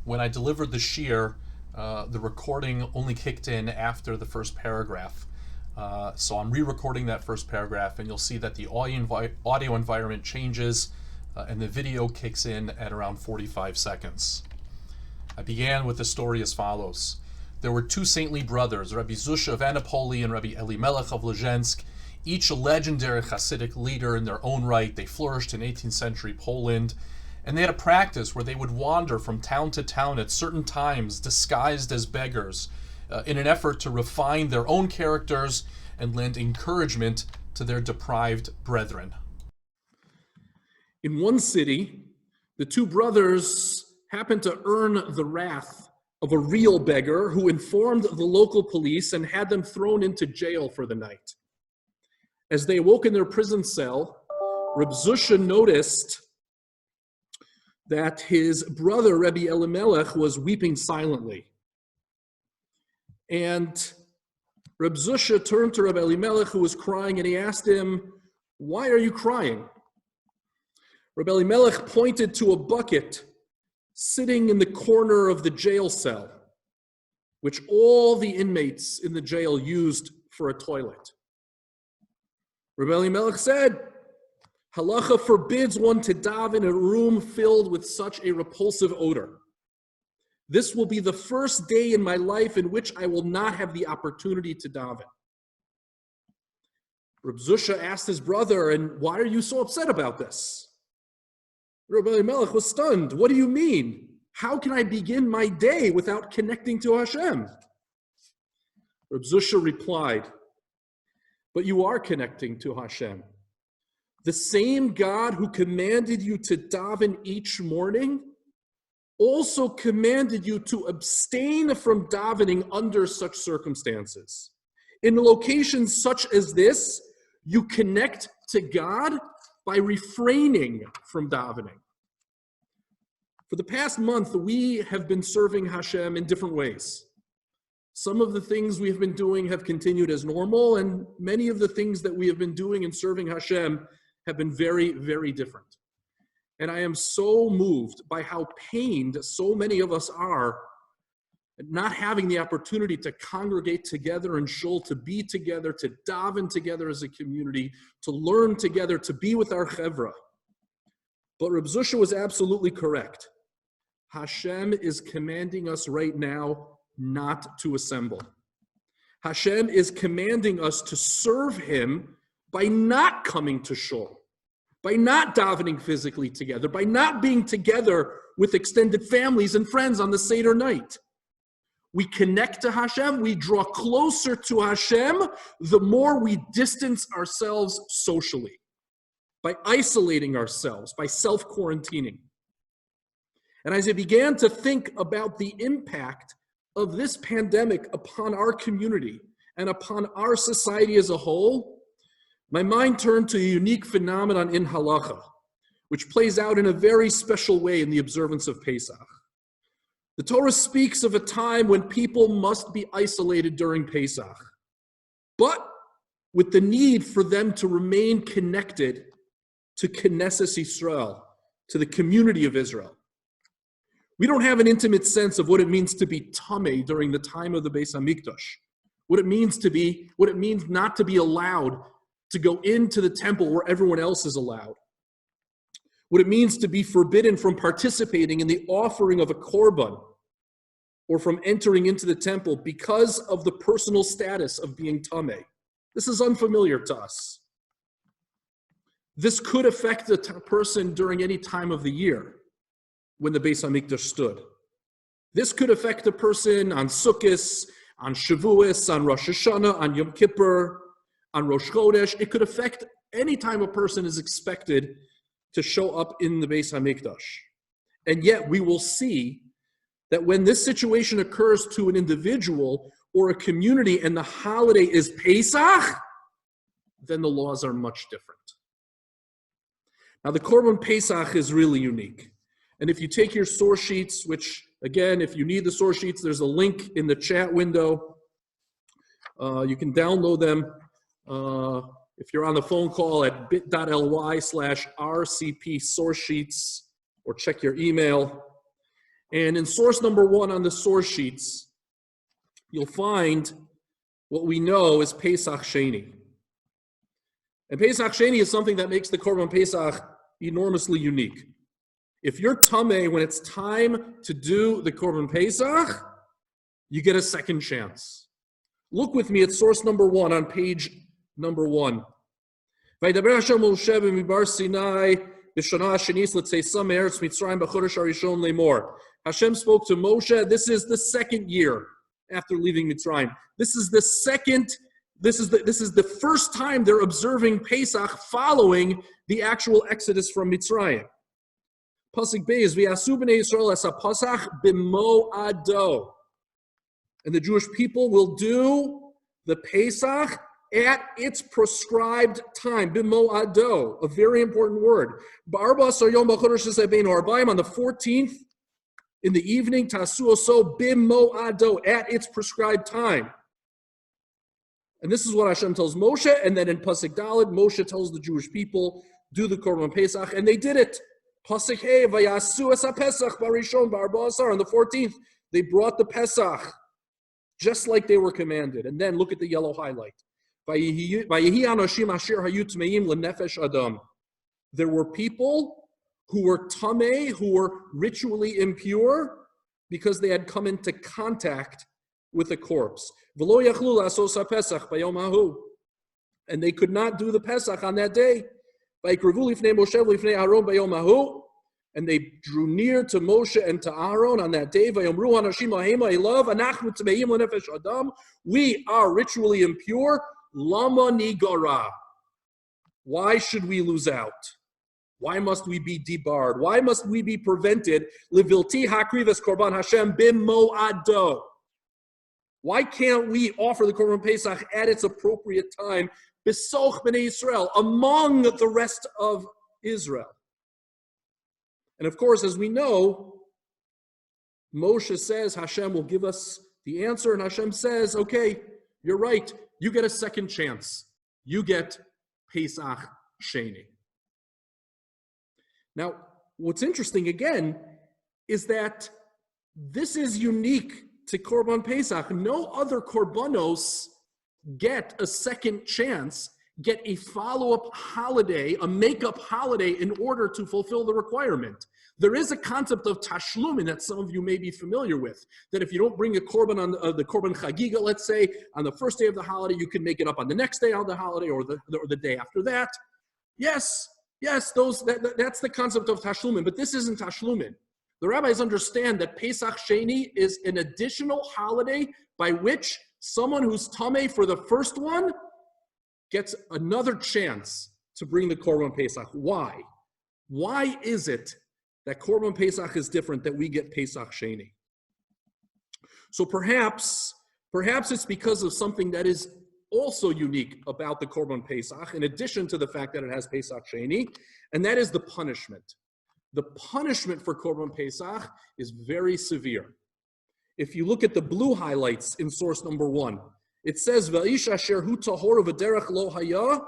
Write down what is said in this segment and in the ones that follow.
When I delivered the shiur, the recording only kicked in after the first paragraph. So I'm re-recording that first paragraph, and you'll see that the audio environment changes, and the video kicks in at around 45 seconds. I began with the story as follows. There were two saintly brothers, Rabbi Zusha of Anapoli and Rabbi Elimelech of Lezhensk, each a legendary Hasidic leader in their own right. They flourished in 18th century Poland, and they had a practice where they would wander from town to town at certain times, disguised as beggars, in an effort to refine their own characters and lend encouragement to their deprived brethren. In one city, the two brothers happened to earn the wrath of a real beggar who informed the local police and had them thrown into jail for the night. As they awoke in their prison cell, Reb Zusha noticed that his brother, Rabbi Elimelech, was weeping silently. And Reb Zusha turned to Rabbi Elimelech, who was crying, and he asked him, "Why are you crying?" Rabbi Elimelech pointed to a bucket sitting in the corner of the jail cell, which all the inmates in the jail used for a toilet. Rabbi Elimelech said, "Halacha forbids one to daven in a room filled with such a repulsive odor. This will be the first day in my life in which I will not have the opportunity to daven." Reb Zusha asked his brother, "And why are you so upset about this?" Rabbi Elimelech was stunned. "What do you mean? How can I begin my day without connecting to Hashem?" Reb Zusha replied, "But you are connecting to Hashem. The same God who commanded you to daven each morning also commanded you to abstain from davening under such circumstances. In locations such as this, you connect to God by refraining from davening." For the past month, we have been serving Hashem in different ways. Some of the things we have been doing have continued as normal, and many of the things that we have been doing in serving Hashem have been very, very different. And I am so moved by how pained so many of us are at not having the opportunity to congregate together in shul, to be together, to daven together as a community, to learn together, to be with our chevra. But Reb Zusha was absolutely correct. Hashem is commanding us right now not to assemble. Hashem is commanding us to serve Him by not coming to shul, by not davening physically together, by not being together with extended families and friends on the Seder night. We connect to Hashem, we draw closer to Hashem, the more we distance ourselves socially, by isolating ourselves, by self-quarantining. And as I began to think about the impact of this pandemic upon our community and upon our society as a whole, my mind turned to a unique phenomenon in halacha, which plays out in a very special way in the observance of Pesach. The Torah speaks of a time when people must be isolated during Pesach, but with the need for them to remain connected to Knesset Yisrael, to the community of Israel. We don't have an intimate sense of what it means to be tamei during the time of the Beis Hamikdash, what it means not to be allowed to go into the temple where everyone else is allowed, what it means to be forbidden from participating in the offering of a korban or from entering into the temple because of the personal status of being tamei. This is unfamiliar to us. This could affect a person during any time of the year when the Beis Hamikdash stood. This could affect a person on Sukkot, on Shavuos, on Rosh Hashanah, on Yom Kippur, on Rosh Chodesh. It could affect any time a person is expected to show up in the Beis Hamikdash. And yet we will see that when this situation occurs to an individual or a community and the holiday is Pesach, then the laws are much different. Now the Korban Pesach is really unique. And if you take your source sheets, which again, if you need the source sheets, there's a link in the chat window. You can download them if you're on the phone call at bit.ly/RCP source sheets, or check your email. And in source number 1 on the source sheets, you'll find what we know is Pesach Sheni. And Pesach Sheni is something that makes the Korban Pesach enormously unique. If you're Tameh when it's time to do the Korban Pesach, you get a second chance. Look with me at source number 1 on page number 1. Vaydaber Hashem Moshe b'midbar Sinai b'shana hasheni l'tzeisam me'eretz Mitzrayim b'chodesh harishon lemor. Hashem spoke to Moshe. This is the second year after leaving Mitzrayim. This is the first time they're observing Pesach following the actual exodus from Mitzrayim. Pasuk Beis v'yasu b'nei Yisrael es haPasach b'mo'ado. And the Jewish people will do the Pesach at its prescribed time, b'mo'ado, a very important word. B'arba asar yom b'chodesh habeinu arbaim, on the 14th in the evening, tasu oso b'mo'ado, at its prescribed time. And this is what Hashem tells Moshe, and then in Pasuk Daled, Moshe tells the Jewish people, do the Korban Pesach, and they did it. Pasuk Hey, vayasu es haPesach barishon b'arba asar, on the 14th, they brought the Pesach, just like they were commanded. And then look at the yellow highlight. There were people who were tameh, who were ritually impure, because they had come into contact with a corpse. And they could not do the Pesach on that day. And they drew near to Moshe and to Aaron on that day. We are ritually impure. Lama nigara. Why should we lose out? Why must we be debarred? Why must we be prevented? Livilti hakrives korban Hashem b'mo'ado. Why can't we offer the Korban Pesach at its appropriate time? B'soch b'nei Yisrael, among the rest of Israel. And of course, as we know, Moshe says Hashem will give us the answer, and Hashem says, okay, you're right, you get a second chance. You get Pesach Sheni. Now, what's interesting again is that this is unique to Korban Pesach. No other Korbanos get a second chance, get a follow-up holiday, a make-up holiday in order to fulfill the requirement. There is a concept of tashlumin that some of you may be familiar with, that if you don't bring a korban on the korban chagiga, let's say, on the first day of the holiday, you can make it up on the next day of the holiday or the day after that. Yes, that's the concept of tashlumin, but this isn't tashlumin. The rabbis understand that Pesach Sheni is an additional holiday by which someone who's tameh for the first one gets another chance to bring the Korban Pesach. Why? Why is it that Korban Pesach is different, that we get Pesach Sheni? So perhaps it's because of something that is also unique about the Korban Pesach, in addition to the fact that it has Pesach Sheni, and that is the punishment. The punishment for Korban Pesach is very severe. If you look at the blue highlights in source number 1, it says, "V'ish asher hu tahor v'derech lo haya."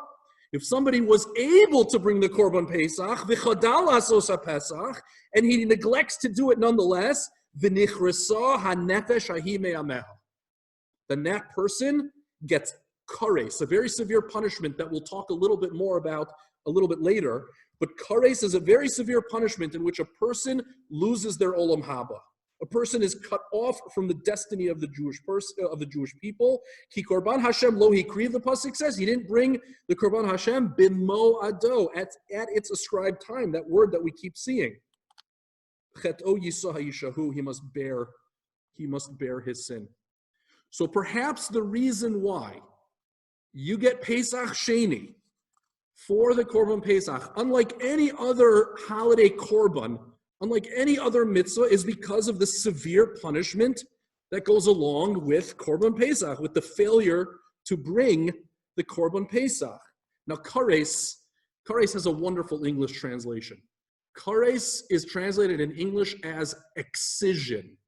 If somebody was able to bring the Korban Pesach, v'chadal asos haPesach, and he neglects to do it nonetheless, v'nichrasa hanefesh hahi me'ameha, then that person gets kares, a very severe punishment that we'll talk a little bit more about a little bit later. But kares is a very severe punishment in which a person loses their olam haba. A person is cut off from the destiny of the Jewish people. Ki korban Hashem lo hikriv, the pasuk says, he didn't bring the korban Hashem b'mo'ado, at its ascribed time. That word that we keep seeing. Chet'o yisah yishahu, he must bear his sin. So perhaps the reason why you get Pesach Sheni for the Korban Pesach, unlike any other holiday korban, unlike any other mitzvah, is because of the severe punishment that goes along with Korban Pesach, with the failure to bring the Korban Pesach. Now, kares has a wonderful English translation. Kares is translated in English as excision,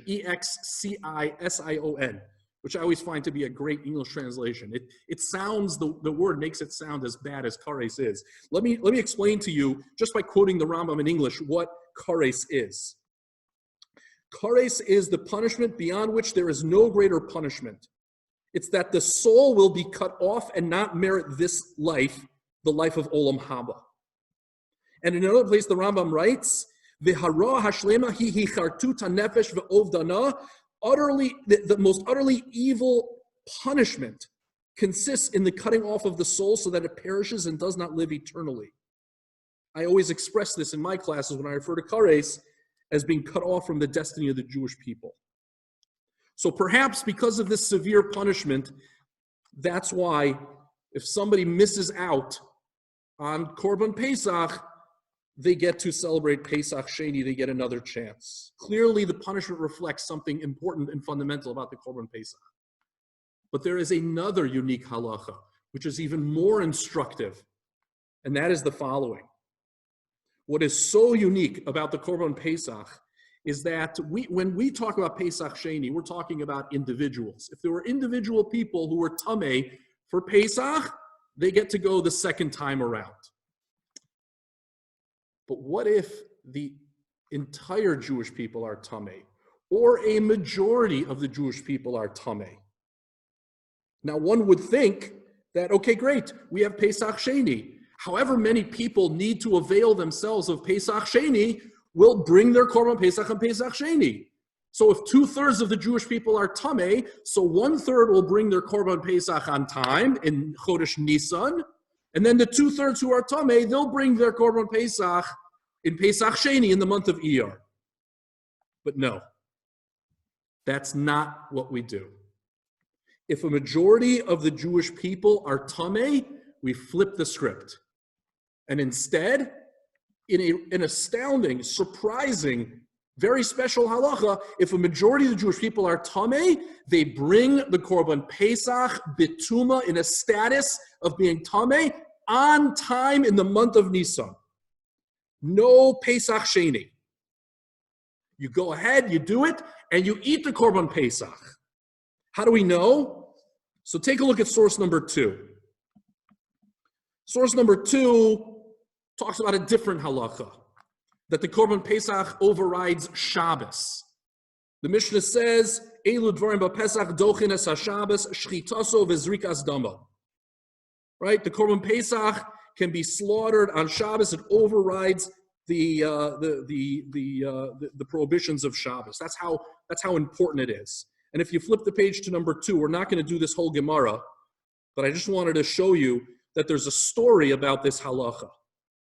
E-X-C-I-S-I-O-N, which I always find to be a great English translation. It sounds, the word makes it sound as bad as kares is. Let me explain to you, just by quoting the Rambam in English, what kares is. Kares is the punishment beyond which there is no greater punishment. It's that the soul will be cut off and not merit this life, the life of Olam Haba. And in another place, the Rambam writes, "V'hara hashlema hi chartuta nefesh ve'ovdana." Utterly, the most utterly evil punishment consists in the cutting off of the soul so that it perishes and does not live eternally. I always express this in my classes when I refer to kares as being cut off from the destiny of the Jewish people. So perhaps because of this severe punishment, that's why if somebody misses out on Korban Pesach, they get to celebrate Pesach Sheni, they get another chance. Clearly, the punishment reflects something important and fundamental about the Korban Pesach. But there is another unique halacha, which is even more instructive, and that is the following. What is so unique about the Korban Pesach is that when we talk about Pesach Sheni, we're talking about individuals. If there were individual people who were tameh for Pesach, they get to go the second time around. But what if the entire Jewish people are tameh, or a majority of the Jewish people are tameh? Now, one would think that, okay, great, we have Pesach Sheni. However many people need to avail themselves of Pesach Sheni will bring their Korban Pesach on Pesach Sheni. So if 2/3 of the Jewish people are tameh, so 1/3 will bring their Korban Pesach on time in Chodesh Nisan, and then the 2/3 who are tameh, they'll bring their Korban Pesach in Pesach Sheni in the month of Iyar. But no, that's not what we do. If a majority of the Jewish people are tameh, we flip the script. And instead, in an astounding, surprising, very special halacha, if a majority of the Jewish people are tameh, they bring the Korban Pesach bituma in a status of being tameh on time in the month of Nisan. No Pesach Sheni. You go ahead, you do it, and you eat the Korban Pesach. How do we know? So take a look at source number 2. Source number 2 talks about a different halacha, that the Korban Pesach overrides Shabbos. The Mishnah says, Eilu dvarim ba'Pesach dochin es haShabbos shchitaso v'zrikas damo. Right? The Korban Pesach can be slaughtered on Shabbos. It overrides the prohibitions of Shabbos. That's how important it is. And if you flip the page to number 2, we're not going to do this whole Gemara, but I just wanted to show you that there's a story about this halacha.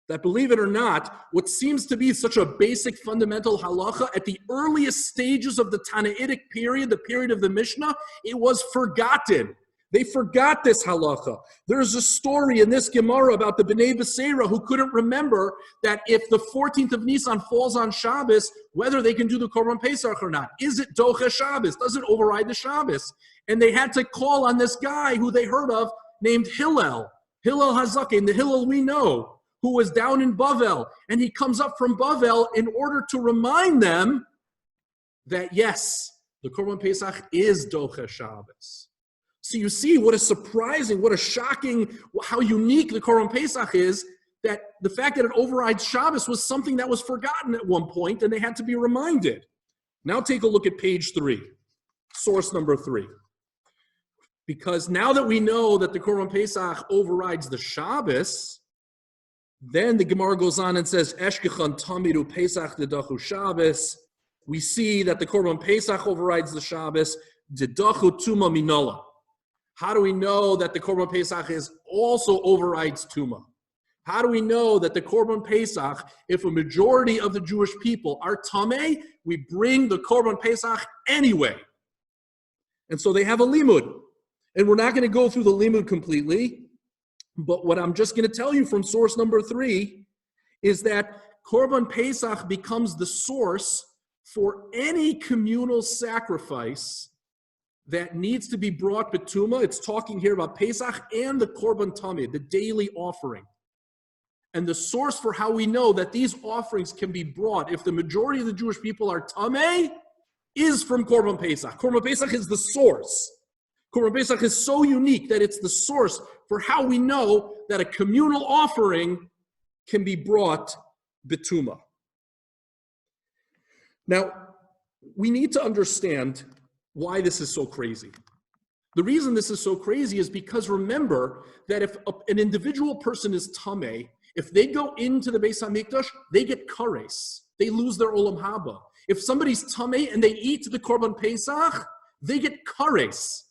That, believe it or not, what seems to be such a basic fundamental halacha at the earliest stages of the Tanaitic period, the period of the Mishnah, it was forgotten. They forgot this halacha. There's a story in this Gemara about the Bnei Beseira who couldn't remember that if the 14th of Nisan falls on Shabbos, whether they can do the Korban Pesach or not. Is it Docha Shabbos? Does it override the Shabbos? And they had to call on this guy who they heard of named Hillel Hazakin, the Hillel we know, who was down in Bavel. And he comes up from Bavel in order to remind them that, yes, the Korban Pesach is Docha Shabbos. So you see what a surprising, what a shocking, how unique the Korban Pesach is, that the fact that it overrides Shabbos was something that was forgotten at one point, and they had to be reminded. Now take a look at page 3, source number 3. Because now that we know that the Korban Pesach overrides the Shabbos, then the Gemara goes on and says, Eshkechan tamidu Pesach dedachu Shabbos. We see that the Korban Pesach overrides the Shabbos, dedachu tuma minola. How do we know that the Korban Pesach also overrides Tuma? How do we know that the Korban Pesach, if a majority of the Jewish people are Tameh, we bring the Korban Pesach anyway? And so they have a limud. And we're not going to go through the limud completely, but what I'm just going to tell you from source number 3 is that Korban Pesach becomes the source for any communal sacrifice that needs to be brought betuma. It's talking here about Pesach and the Korban Tameh, the daily offering. And the source for how we know that these offerings can be brought if the majority of the Jewish people are Tameh is from Korban Pesach. Korban Pesach is the source. Korban Pesach is so unique that it's the source for how we know that a communal offering can be brought betuma. Now, we need to understand why this is so crazy. The reason this is so crazy is because remember that if an individual person is tameh, if they go into the Beis HaMikdash, they get kares. They lose their olam haba. If somebody's tameh and they eat the korban pesach, they get kares.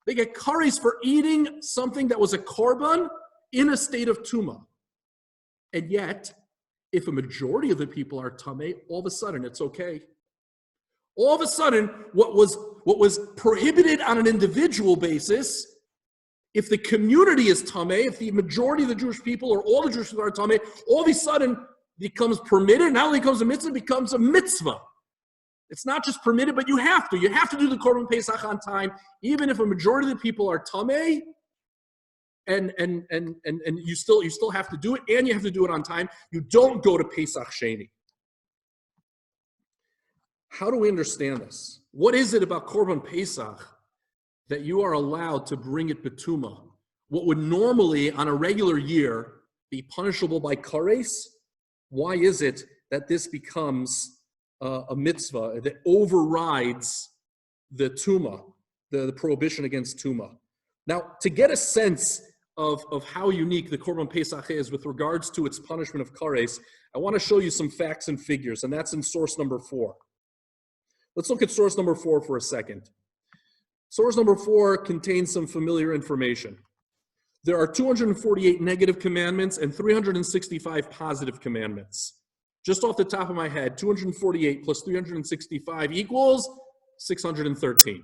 They get kares for eating something that was a korban in a state of tuma. And yet, if a majority of the people are tameh, all of a sudden it's okay. All of a sudden, what was prohibited on an individual basis, if the community is tameh, if the majority of the Jewish people or all the Jewish people are tameh, all of a sudden becomes permitted. Not only becomes a mitzvah, it becomes a mitzvah. It's not just permitted, but you have to. You have to do the Korban Pesach on time, even if a majority of the people are tameh, and you still have to do it, and you have to do it on time. You don't go to Pesach Sheni. How do we understand this? What is it about Korban Pesach that you are allowed to bring it betuma? What would normally, on a regular year, be punishable by kares? Why is it that this becomes a mitzvah that overrides the tuma, the prohibition against tuma? Now, to get a sense of how unique the Korban Pesach is with regards to its punishment of kares, I want to show you some facts and figures, and that's in source number 4. Let's look at source number 4 for a second. Source number 4 contains some familiar information. There are 248 negative commandments and 365 positive commandments. Just off the top of my head, 248 plus 365 equals 613.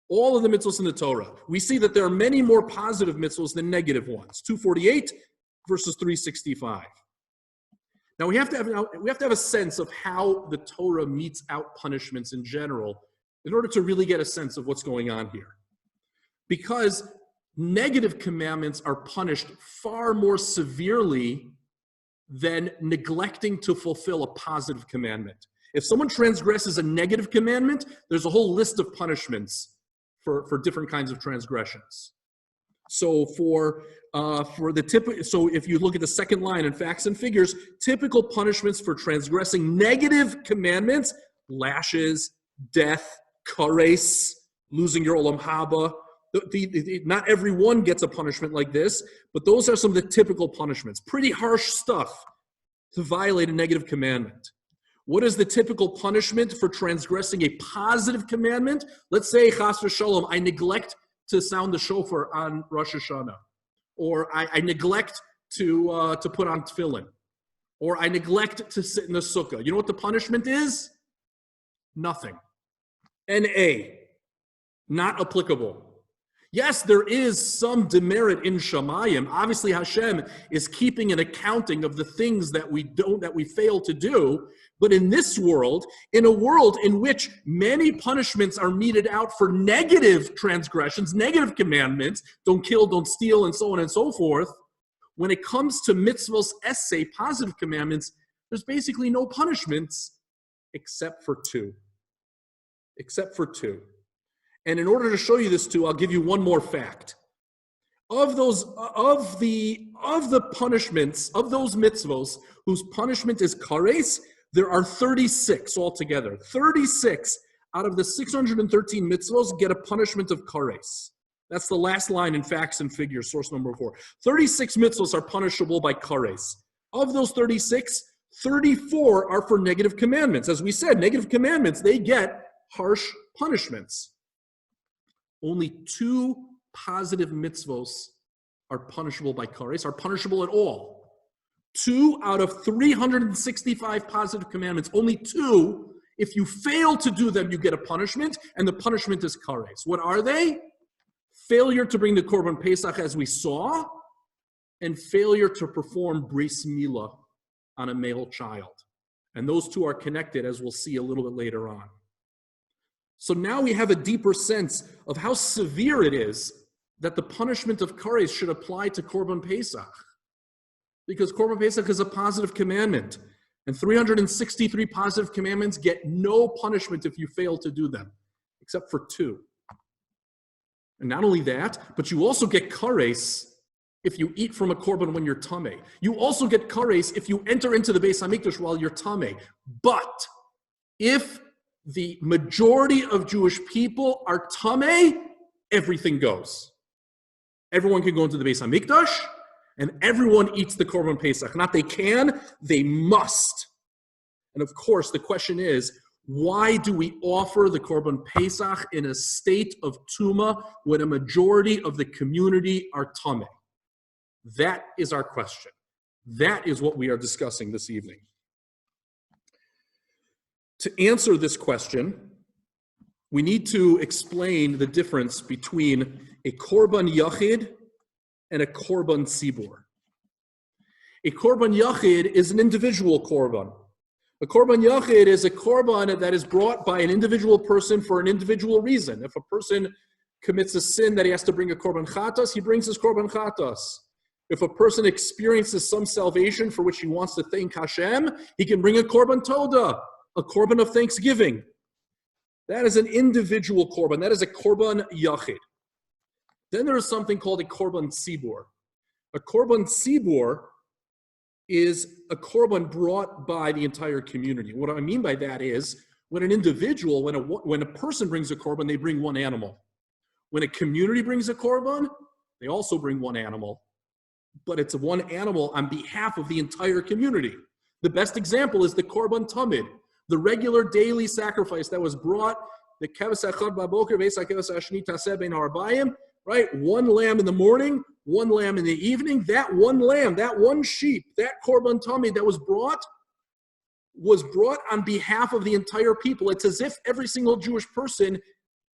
All of the mitzvahs in the Torah. We see that there are many more positive mitzvahs than negative ones. 248 versus 365. Now we have to have a sense of how the Torah metes out punishments in general in order to really get a sense of what's going on here. Because negative commandments are punished far more severely than neglecting to fulfill a positive commandment. If someone transgresses a negative commandment, there's a whole list of punishments for different kinds of transgressions. So so if you look at the second line in facts and figures, typical punishments for transgressing negative commandments: lashes, death, kares, losing your olam haba. Not everyone gets a punishment like this, but those are some of the typical punishments. Pretty harsh stuff to violate a negative commandment. What is the typical punishment for transgressing a positive commandment? Let's say, chas v'shalom, I neglect to sound the shofar on Rosh Hashanah, or I neglect to put on tefillin, or I neglect to sit in the sukkah. You know what the punishment is? Nothing. N.A. Not applicable. Yes, there is some demerit in Shamayim. Obviously, Hashem is keeping an accounting of the things that we fail to do. But in this world, in a world in which many punishments are meted out for negative transgressions, negative commandments, don't kill, don't steal, and so on and so forth, when it comes to mitzvos essay, positive commandments, there's basically no punishments except for two. Except for two. And in order to show you this too, I'll give you one more fact. Of the punishments, of those mitzvos whose punishment is kares, there are 36 altogether. 36 out of the 613 mitzvos get a punishment of kares. That's the last line in facts and figures, source number 4. 36 mitzvos are punishable by kares. Of those 36, 34 are for negative commandments. As we said, negative commandments, they get harsh punishments. Only 2 positive mitzvos are punishable by kares, are punishable at all. 2 out of 365 positive commandments, only 2, if you fail to do them, you get a punishment, and the punishment is kares. What are they? Failure to bring the Korban Pesach, as we saw, and failure to perform bris milah on a male child. And those 2 are connected, as we'll see a little bit later on. So now we have a deeper sense of how severe it is that the punishment of kares should apply to Korban Pesach. Because Korban Pesach is a positive commandment. And 363 positive commandments get no punishment if you fail to do them, except for 2. And not only that, but you also get kares if you eat from a korban when you're tameh. You also get kares if you enter into the Beis HaMikdash while you're tameh. But if the majority of Jewish people are tameh, everything goes. Everyone can go into the Beis HaMikdash, and everyone eats the Korban Pesach. Not they can, they must. And of course, the question is, why do we offer the Korban Pesach in a state of Tuma when a majority of the community are tameh? That is our question. That is what we are discussing this evening. To answer this question, we need to explain the difference between a Korban Yachid and a Korban Tzibur. A Korban Yachid is an individual Korban. A Korban Yachid is a Korban that is brought by an individual person for an individual reason. If a person commits a sin that he has to bring a Korban Chatas, he brings his Korban Chatas. If a person experiences some salvation for which he wants to thank Hashem, he can bring a Korban Toda, a Korban of thanksgiving. That is an individual Korban. That is a Korban Yachid. Then there is something called a Korban Tzibur. A Korban Tzibur is a Korban brought by the entire community. What I mean by that is, when an individual, when a person brings a Korban, they bring one animal. When a community brings a Korban, they also bring one animal. But it's one animal on behalf of the entire community. The best example is the Korban Tamid, the regular daily sacrifice that was brought, the Kevas Echad Baboker, Vesa Kevas Ashni Taseh Ben Harbayim, right? One lamb in the morning, one lamb in the evening. That one lamb, that one sheep, that Korban Tamid that was brought on behalf of the entire people. It's as if every single Jewish person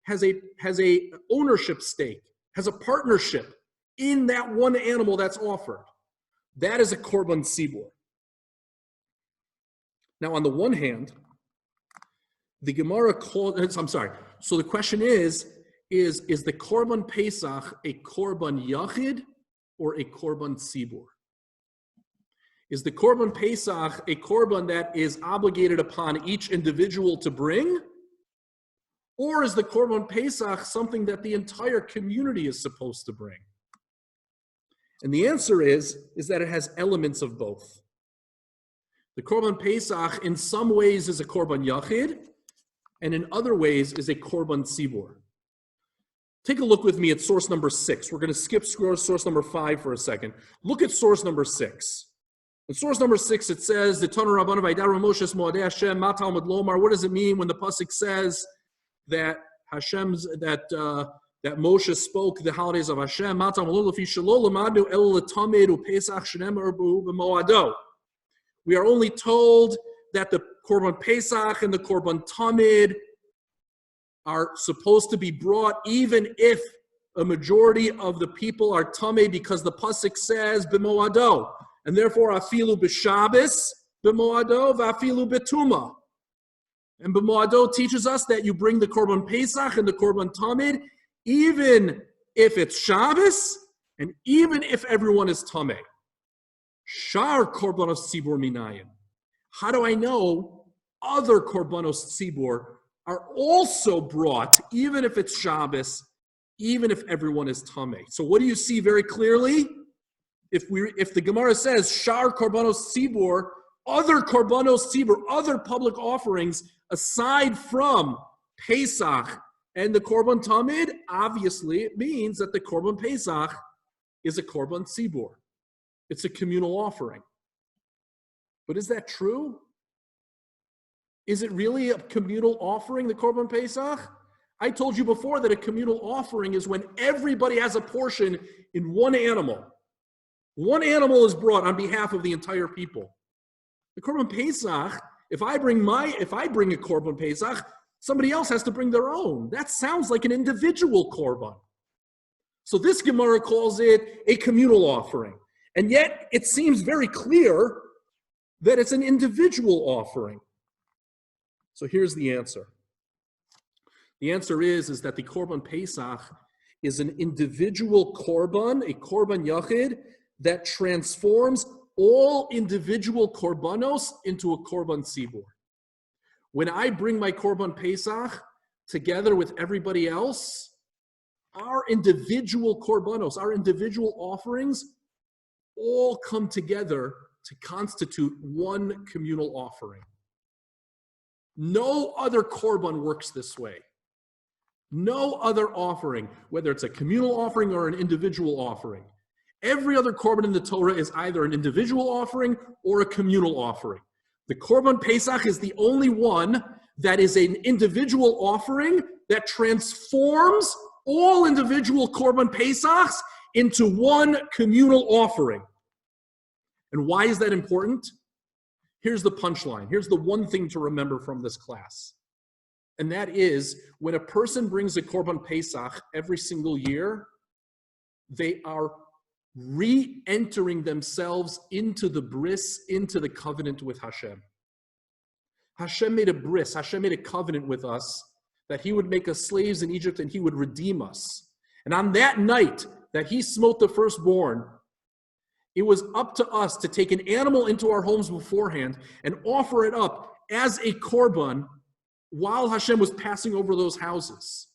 has a ownership stake, has a partnership in that one animal that's offered. That is a Korban Tzibur. Now, on the one hand, the Gemara so the question is the Korban Pesach a Korban Yachid or a Korban Tzibur? Is the Korban Pesach a Korban that is obligated upon each individual to bring? Or is the Korban Pesach something that the entire community is supposed to bring? And the answer is that it has elements of both. The Korban Pesach in some ways is a Korban Yachid, and in other ways is a Korban Tzibur. Take a look with me at source number 6. We're going to skip source number 5 for a second. Look at source number 6. In source number 6, it says, "The Tanu Rabbanu Vaydaru Moshe Moadei Hashem Ma Talmud Lomar." What does it mean when the pasuk says that that Moshe spoke the holidays of Hashem? Ma Talmud Lo Lefi Shelo Lamadu El L'Tamid UPesach Shenemar B'Moado. We are only told that the Korban Pesach and the Korban Tamid are supposed to be brought even if a majority of the people are Tameh, because the pasuk says B'Moado. And therefore, afilu b'Shabbos, b'Moado, v'afilu b'Tuma. And b'Moado teaches us that you bring the Korban Pesach and the Korban Tamid, even if it's Shabbos, and even if everyone is Tameh. Shar Korbanos Tzibur Minayin. How do I know other Korbanos Tzibur are also brought, even if it's Shabbos, even if everyone is Tameh? So what do you see very clearly? If the Gemara says Shar Korbanos Tzibur, other Korbanos Tzibur, other public offerings aside from Pesach and the Korban Tamid, obviously it means that the Korban Pesach is a Korban Tzibur. It's a communal offering. But is that true? Is it really a communal offering, the Korban Pesach? I told you before that a communal offering is when everybody has a portion in one animal. One animal is brought on behalf of the entire people. The Korban Pesach, if I bring a Korban Pesach, somebody else has to bring their own. That sounds like an individual Korban. So this Gemara calls it a communal offering. And yet it seems very clear that it's an individual offering. So here's the answer. The answer is that the Korban Pesach is an individual Korban, a Korban Yachid, that transforms all individual Korbanos into a Korban Tzibur. When I bring my Korban Pesach together with everybody else, our individual Korbanos, our individual offerings, all come together to constitute one communal offering. No other korban works this way. No other offering, whether it's a communal offering or an individual offering. Every other korban in the Torah is either an individual offering or a communal offering. The Korban Pesach is the only one that is an individual offering that transforms all individual Korban Pesachs into one communal offering. And why is that important? Here's the punchline. Here's the one thing to remember from this class. And that is, when a person brings a Korban Pesach every single year, they are re-entering themselves into the bris, into the covenant with Hashem. Hashem made a bris, Hashem made a covenant with us that he would make us slaves in Egypt and he would redeem us. And on that night that he smote the firstborn, it was up to us to take an animal into our homes beforehand and offer it up as a korban while Hashem was passing over those houses.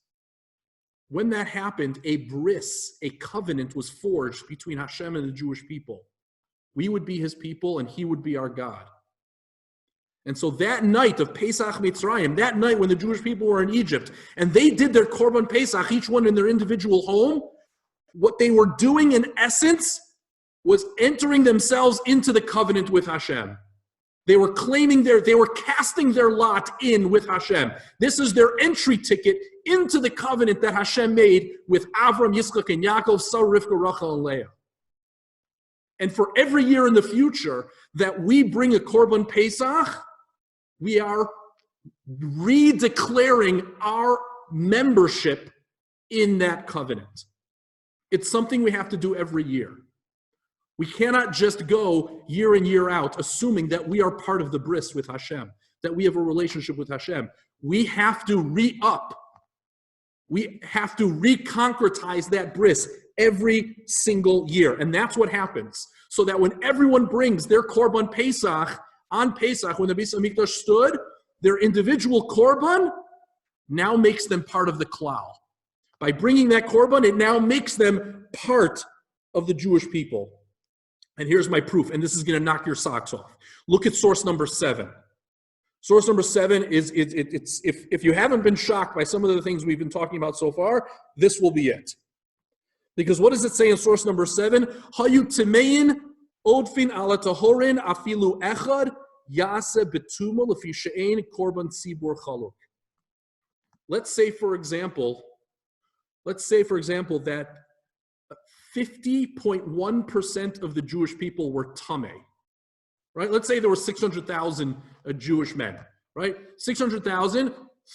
When that happened, a bris, a covenant was forged between Hashem and the Jewish people. We would be his people and he would be our God. And so that night of Pesach Mitzrayim, that night when the Jewish people were in Egypt, and they did their Korban Pesach, each one in their individual home, what they were doing in essence was entering themselves into the covenant with Hashem. They were they were casting their lot in with Hashem. This is their entry ticket into the covenant that Hashem made with Avram, Yitzchak, and Yaakov, Sarah, Rivka, Rachel, and Leah. And for every year in the future that we bring a Korban Pesach, we are redeclaring our membership in that covenant. It's something we have to do every year. We cannot just go year in, year out, assuming that we are part of the bris with Hashem, that we have a relationship with Hashem. We have to re-up. We have to re-concretize that bris every single year. And that's what happens. So that when everyone brings their Korban Pesach, on Pesach, when the Beis HaMikdash stood, their individual Korban now makes them part of the klal. By bringing that Korban, it now makes them part of the Jewish people. And here's my proof, and this is going to knock your socks off. Look at source number 7. Source number 7 is, if you haven't been shocked by some of the things we've been talking about so far, this will be it. Because what does it say in source number 7? Hayu timein odfin ala tahorin afilu echad yase betuma lefi she'ein korban tzibur chaluk. Let's say, for example, that 50.1% of the Jewish people were tameh, right? Let's say there were 600,000 Jewish men, right? 600,000,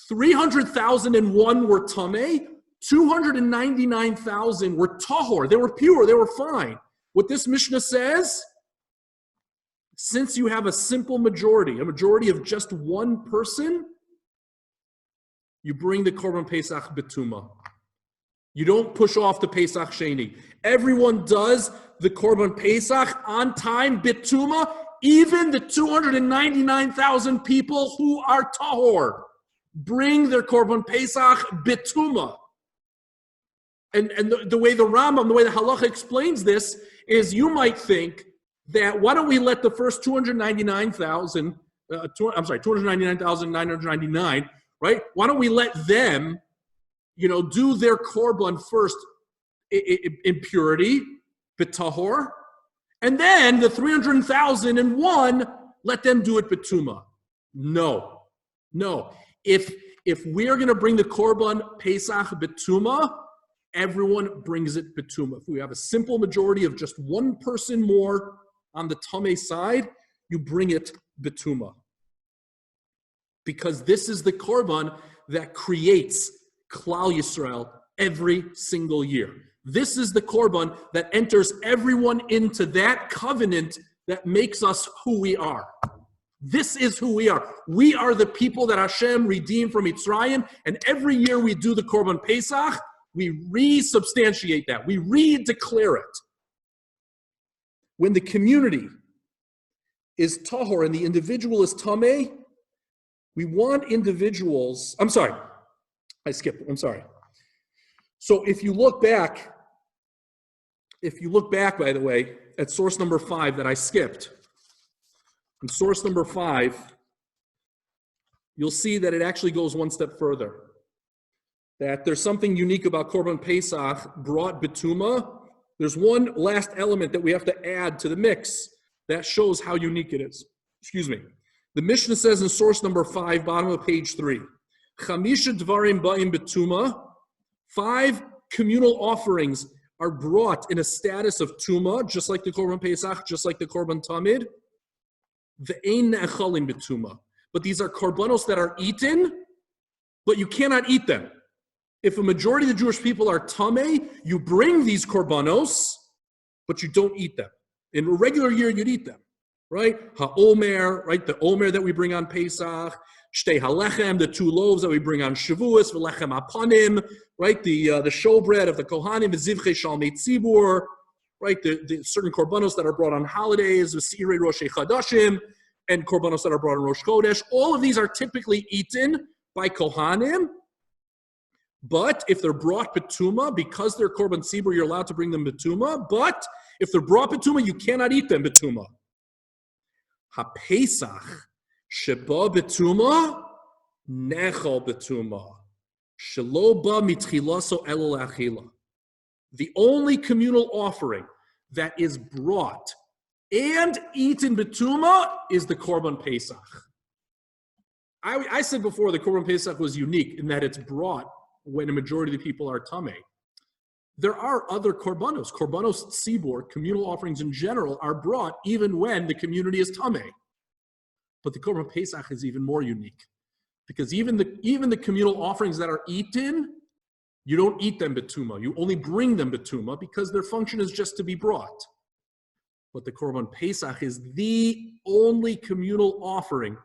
300,001 were tameh, 299,000 were tahor. They were pure, they were fine. What this Mishnah says, since you have a simple majority, a majority of just one person, you bring the Korban Pesach Betuma. You don't push off the Pesach Sheni. Everyone does the Korban Pesach on time, Betuma, even the 299,000 people who are Tahor. Bring their Korban Pesach Betuma. And the way the Rambam, the way the Halacha explains this is you might think that why don't we let the first 299,999, right? Why don't we let them do their korban first in purity, betahor, and then the 300,001, let them do it betuma. No. If we are going to bring the korban Pesach betuma, everyone brings it betuma. If we have a simple majority of just one person more on the tameh side, you bring it betuma. Because this is the korban that creates Klal Yisrael every single year. This is the korban that enters everyone into that covenant that makes us who we are. This is who we are. We are the people that Hashem redeemed from Mitzrayim, and every year we do the Korban Pesach, we resubstantiate that. We re-declare it. When the community is tahor and the individual is tameh, we want individuals. I'm sorry. So if you look back, by the way, at source number 5 that I skipped, in source number 5, you'll see that it actually goes one step further. That there's something unique about Korban Pesach brought Betuma. There's one last element that we have to add to the mix that shows how unique it is. Excuse me. The Mishnah says in source number 5, bottom of page 3, Chamisha Dvarim Ba'im Betuma, 5 communal offerings are brought in a status of Tuma, just like the Korban Pesach, just like the Korban Tamid. Ve'ein ne'echalim betuma. But these are korbanos that are eaten, but you cannot eat them. If a majority of the Jewish people are tameh, you bring these korbanos, but you don't eat them. In a regular year, you'd eat them, right? Ha'omer, right? The omer that we bring on Pesach, shtei halechem, the 2 loaves that we bring on Shavuos, v'lechem apanim, right? The showbread of the Kohanim, v'zivchei shalmei tzibur, right? The certain korbanos that are brought on holidays, v'sirei Rosh Chodashim, and korbanos that are brought on Rosh Chodesh. All of these are typically eaten by Kohanim, but if they're brought betuma, because they're korban tzibur, you're allowed to bring them betuma, but if they're brought betuma, you cannot eat them betuma. Ha-Pesach sheba betuma, nechal betuma, shelo ba mitchilaso elo la'achila. The only communal offering that is brought and eaten betuma is the Korban Pesach. I said before the Korban Pesach was unique in that it's brought when a majority of the people are tameh. There are other korbanos tzibur, communal offerings in general, are brought even when the community is tameh. But the Korban Pesach is even more unique because even the communal offerings that are eaten, you don't eat them betuma. You only bring them betuma because their function is just to be brought. But the Korban Pesach is the only communal offering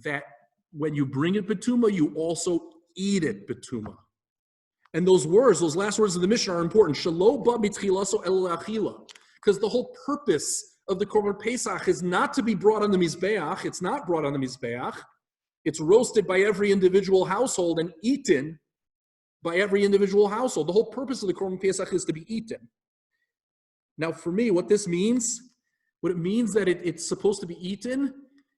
that when you bring it betuma, you also eat it betuma. And those last words of the Mishnah are important. Shelo ba mitchilaso elo la'achila. Because the whole purpose of the Korban Pesach is not to be brought on the Mizbeach. It's not brought on the Mizbeach. It's roasted by every individual household and eaten by every individual household. The whole purpose of the Korban Pesach is to be eaten. Now, for me, what it means that it's supposed to be eaten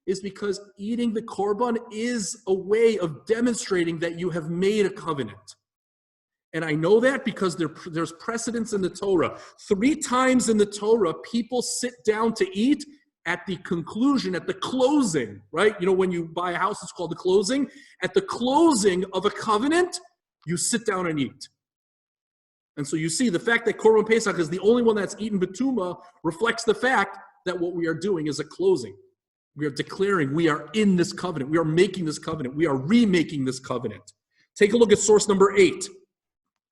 is because eating the Korban is a way of demonstrating that you have made a covenant. And I know that because there's precedence in the Torah. 3 times in the Torah, people sit down to eat at the conclusion, at the closing, right? You know, when you buy a house, it's called the closing. At the closing of a covenant, you sit down and eat. And so you see, the fact that Korban Pesach is the only one that's eaten betuma reflects the fact that what we are doing is a closing. We are declaring we are in this covenant. We are making this covenant. We are remaking this covenant. Take a look at source number 8.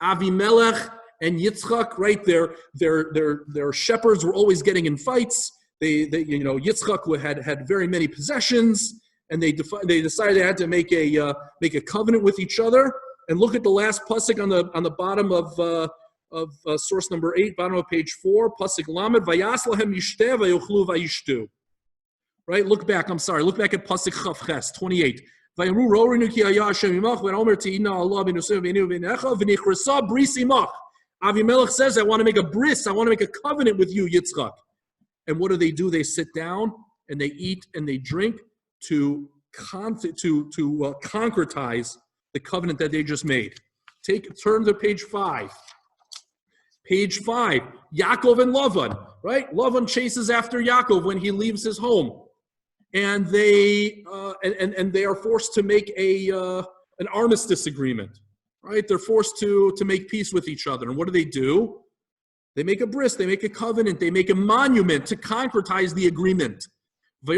Avimelech and Yitzchak, right? Their shepherds were always getting in fights. Yitzchak had very many possessions, and they decided they had to make a covenant with each other. And look at the last pasuk on the bottom of source number 8, bottom of page 4, pasuk lamed, vayas lahem yishteh vayochlu vayishtu. Right? Look back at pasuk chaf ches 28. Vayamru ro'rinu ki haya Hashem imach v'omer te'ina Allah b'nusev v'inu v'necha v'nichrasa bris imach. Avimelech says, I want to make a bris, I want to make a covenant with you, Yitzchak. And what do? They sit down and they eat and they drink to concretize the covenant that they just made. Turn to page 5. Page 5, Yaakov and Lavan, right? Lavan chases after Yaakov when he leaves his home. And they are forced to make an armistice agreement, right? They're forced to make peace with each other. And what do? They make a bris, they make a covenant, they make a monument to concretize the agreement. Right?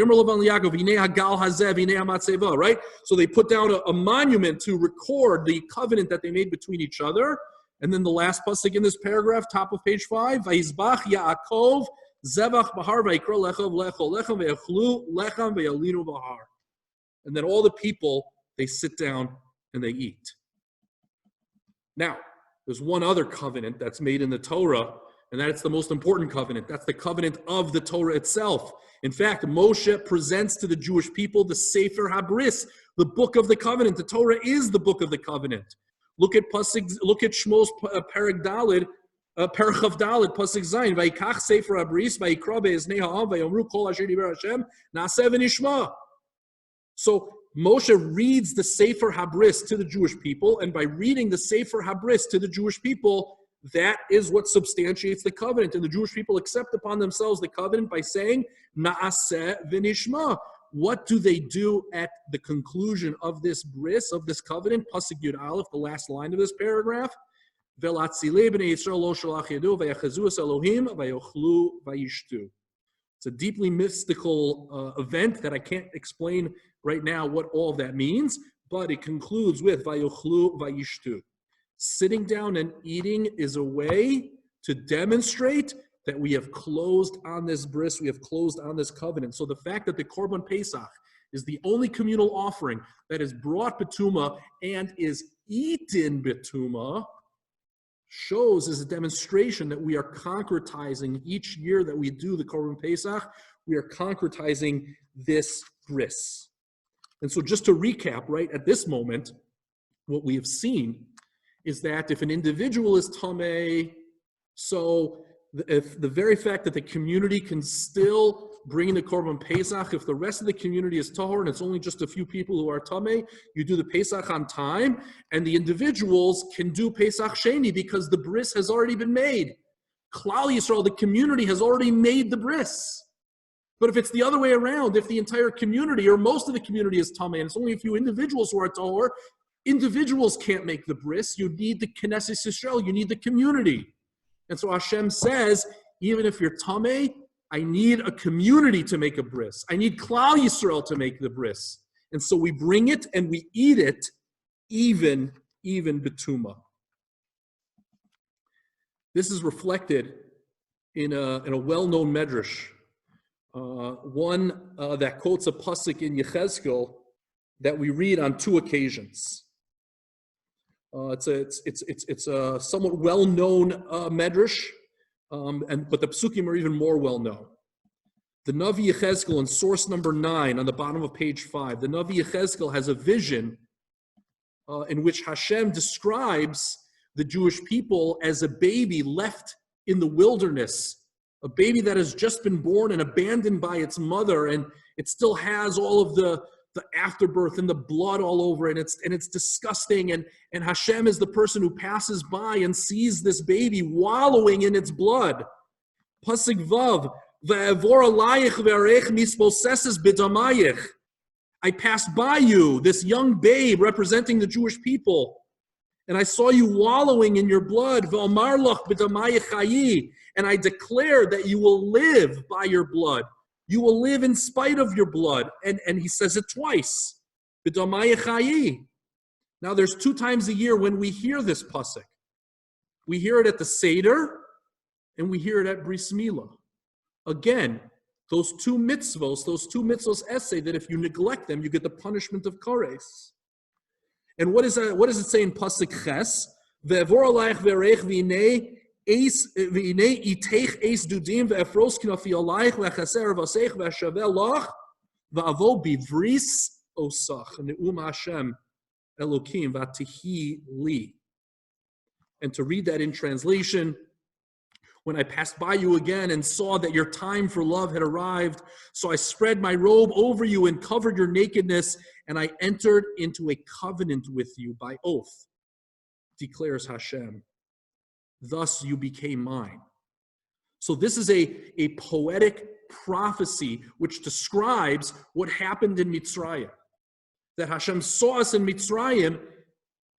So they put down a monument to record the covenant that they made between each other. And then the last pasuk in this paragraph, top of page 5, Vayizbach Yaakov Zevach Bahar Vayikra Lechem Lechol Lechem Vayachlu Lechem Vayalinu Bahar. And then all the people, they sit down and they eat. Now, there's one other covenant that's made in the Torah, and that's the most important covenant. That's the covenant of the Torah itself. In fact, Moshe presents to the Jewish people the Sefer HaBris, the book of the covenant. The Torah is the book of the covenant. Look at Shmos Perek Daled, Perek Chav Daled, Pasuk Zayin. Vayikach Sefer HaBris, Vayikra be'eznei ha'am, vayomru kol asher diber Hashem, na'aseh v'nishma. So Moshe reads the Sefer HaBris to the Jewish people, and by reading the Sefer HaBris to the Jewish people, that is what substantiates the covenant. And the Jewish people accept upon themselves the covenant by saying, Na'aseh v'nishma. What do they do at the conclusion of this bris, of this covenant? Pasuk Yud Aleph, the last line of this paragraph. V'latzilei b'nei Yisrael lo shalach yadu v'yachazu es Elohim v'yochlu v'yishtu. It's a deeply mystical event that I can't explain right now what all of that means, but it concludes with v'yochlu v'yishtu. Sitting down and eating is a way to demonstrate that we have closed on this bris, we have closed on this covenant. So the fact that the Korban Pesach is the only communal offering that is brought betuma and is eaten betuma shows as a demonstration that we are concretizing each year that we do the Korban Pesach, we are concretizing this bris. And so just to recap, right, at this moment, what we have seen is that if an individual is tamei, so if the very fact that the community can still bring in the Korban Pesach, if the rest of the community is tahor and it's only just a few people who are tamei, you do the Pesach on time, and the individuals can do Pesach Sheni because the bris has already been made. Klal Yisrael, the community, has already made the bris. But if it's the other way around, if the entire community or most of the community is tamei and it's only a few individuals who are tahor, individuals can't make the bris. You need the Knesset Yisrael. You need the community. And so Hashem says, even if you're tamei, I need a community to make a bris. I need Klal Yisrael to make the bris. And so we bring it and we eat it, even betuma. This is reflected in a well-known medrash, one that quotes a pasuk in Yechezkel that we read on two occasions. It's a somewhat well-known medrash, but the psukim are even more well-known. The Navi Yechezkel in source number 9 on the bottom of page 5, the Navi Yechezkel has a vision in which Hashem describes the Jewish people as a baby left in the wilderness, a baby that has just been born and abandoned by its mother, and it still has all of the afterbirth and the blood all over it, and it's disgusting, and Hashem is the person who passes by and sees this baby wallowing in its blood. Pasuk Vav, ve'evor alayich ve'arech misposeses b'damayich. I passed by you, this young babe representing the Jewish people, and I saw you wallowing in your blood. Ve'omar lach b'damayich chayi, and I declare that you will live by your blood. You will live in spite of your blood. And he says it twice. Now there's 2 times a year when we hear this pasuk. We hear it at the Seder, and we hear it at Bris Milah. Again, those two mitzvos essay that if you neglect them, you get the punishment of kares. And what does it say in pasuk Ches? Ve'evor alayich ve'erech v'inei v'inei itech eis dudim ve'efros kinafi alayich ve'chaser v'aseich ve'shaveh lach v'avo bivris osach ne'um Hashem Elokim v'atihi li. And to read that in translation, when I passed by you again and saw that your time for love had arrived, so I spread my robe over you and covered your nakedness, and I entered into a covenant with you by oath, declares Hashem. Thus you became mine. So this is a poetic prophecy which describes what happened in Mitzrayim. That Hashem saw us in Mitzrayim,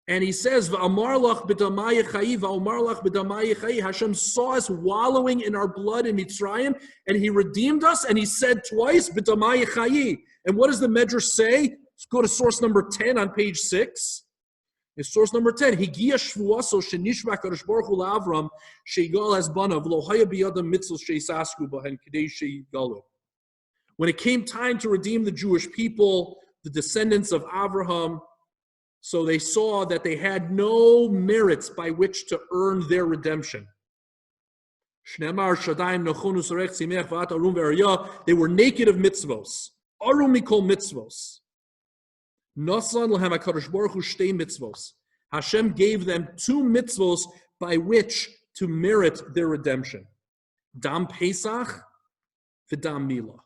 and he says, V'amar lach b'damayich chayi, v'amar lach b'damayich chayi. Hashem saw us wallowing in our blood in Mitzrayim, and he redeemed us, and he said twice, b'damayich chayi. And what does the Medrash say? Let's go to source number 10 on page 6. In source number 10, Higia shvuaso shenishva kadosh baruch hu la'Avram sheigal has banav lo haya biyadam mitzvos sheisasku bahen kidei sheigalu. When it came time to redeem the Jewish people, the descendants of Abraham, so they saw that they had no merits by which to earn their redemption. They were naked of mitzvos. Arum mikol mitzvos. Hashem gave them 2 mitzvos by which to merit their redemption. Dam Pesach v'dam Milah.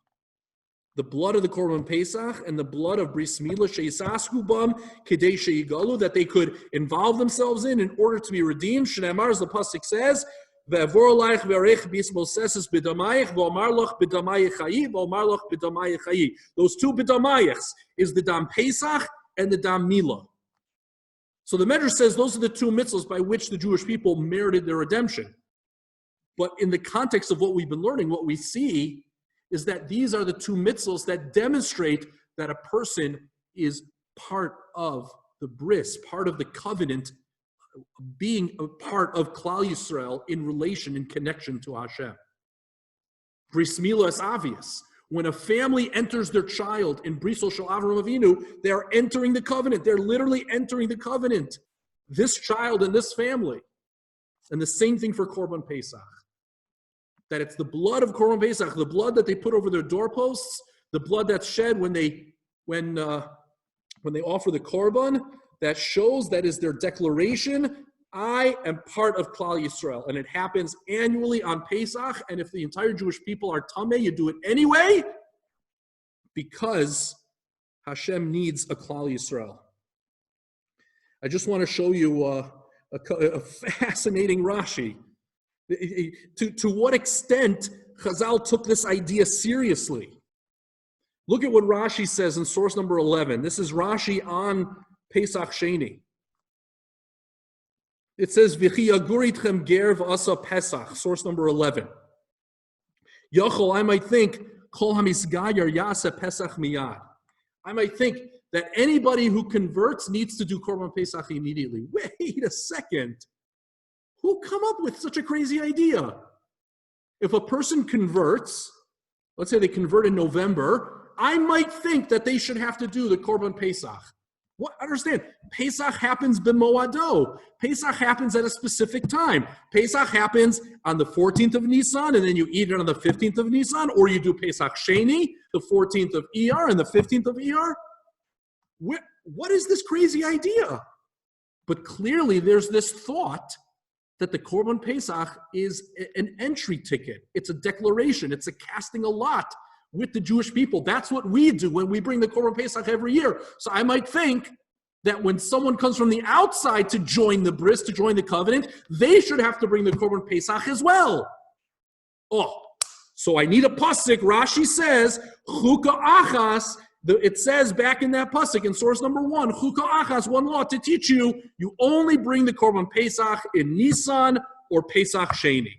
the blood of the Korban Pesach and the blood of Bris Milah she'isasku bam kedei she'igalu, that they could involve themselves in order to be redeemed. Shneimar, as the pasuk says, ve'avor laich ve'arech bismoseses b'damayich v'omar loch b'damayich chayi v'omar loch b'damayich chayi. Those two b'damayichs is the dam Pesach and the dam Milah. So the Medrash says those are the two mitzvahs by which the Jewish people merited their redemption. But in the context of what we've been learning, what we see is that these are the two mitzvahs that demonstrate that a person is part of the bris, part of the covenant, being a part of Klal Yisrael in relation and connection to Hashem. Bris Milah is obvious. When a family enters their child in Brisol Shel Avraham Avinu, they are entering the covenant. They're literally entering the covenant. This child and this family. And the same thing for Korban Pesach. That it's the blood of Korban Pesach, the blood that they put over their doorposts, the blood that's shed when they offer the Korban, that shows, that is their declaration, I am part of Klal Yisrael. And it happens annually on Pesach, and if the entire Jewish people are tameh, you do it anyway, because Hashem needs a Klal Yisrael. I just want to show you a fascinating Rashi. To what extent Chazal took this idea seriously. Look at what Rashi says in source number 11. This is Rashi on Pesach Sheni. It says, V'chi yaguritchem ger v'asa Pesach, source number 11. Yochol, I might think, kol hamisgayer yasa Pesach miyad. I might think that anybody who converts needs to do Korban Pesach immediately. Wait a second. Who come up with such a crazy idea? If a person converts, let's say they convert in November, I might think that they should have to do the Korban Pesach. What? Understand, Pesach happens b'moado. Pesach happens at a specific time. Pesach happens on the 14th of Nisan, and then you eat it on the 15th of Nisan, or you do Pesach Sheni, the 14th of Iyar, and the 15th of Iyar. What is this crazy idea? But clearly there's this thought that the Korban Pesach is an entry ticket. It's a declaration. It's a casting a lot with the Jewish people. That's what we do when we bring the Korban Pesach every year. So I might think that when someone comes from the outside to join the bris, to join the covenant, they should have to bring the Korban Pesach as well. Oh, so I need a pasuk. Rashi says, Chuka Achas. It says back in that pasuk in source number 1, Chuka Achas, one law to teach you, you only bring the Korban Pesach in Nisan or Pesach Sheni.